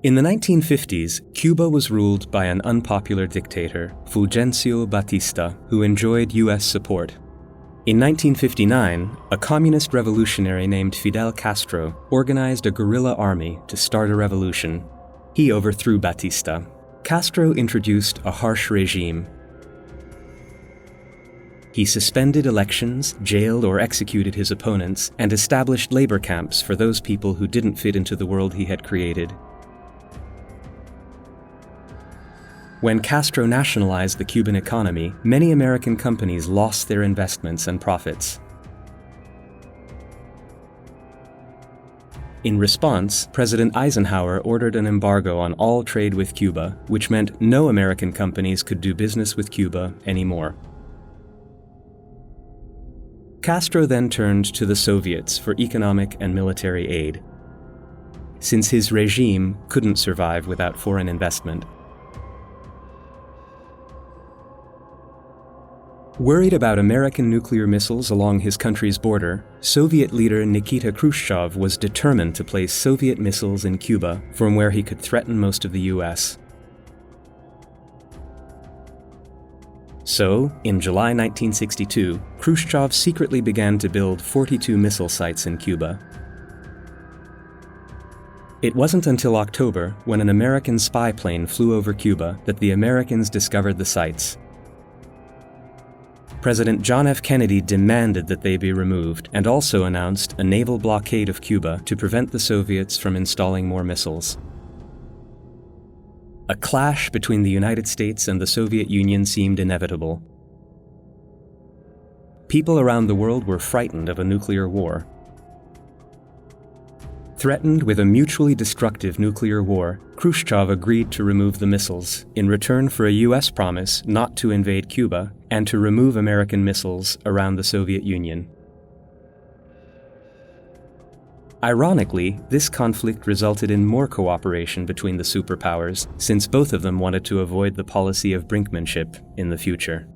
In the 1950s, Cuba was ruled by an unpopular dictator, Fulgencio Batista, who enjoyed U.S. support. In 1959, a communist revolutionary named Fidel Castro organized a guerrilla army to start a revolution. He overthrew Batista. Castro introduced a harsh regime. He suspended elections, jailed or executed his opponents, and established labor camps for those people who didn't fit into the world he had created. When Castro nationalized the Cuban economy, many American companies lost their investments and profits. In response, President Eisenhower ordered an embargo on all trade with Cuba, which meant no American companies could do business with Cuba anymore. Castro then turned to the Soviets for economic and military aid, since his regime couldn't survive without foreign investment. Worried about American nuclear missiles along his country's border, Soviet leader Nikita Khrushchev was determined to place Soviet missiles in Cuba, from where he could threaten most of the US. So, in July 1962, Khrushchev secretly began to build 42 missile sites in Cuba. It wasn't until October, when an American spy plane flew over Cuba, that the Americans discovered the sites. President John F. Kennedy demanded that they be removed, and also announced a naval blockade of Cuba to prevent the Soviets from installing more missiles. A clash between the United States and the Soviet Union seemed inevitable. People around the world were frightened of a nuclear war. Threatened with a mutually destructive nuclear war, Khrushchev agreed to remove the missiles, in return for a US promise not to invade Cuba and to remove American missiles around the Soviet Union. Ironically, this conflict resulted in more cooperation between the superpowers, since both of them wanted to avoid the policy of brinkmanship in the future.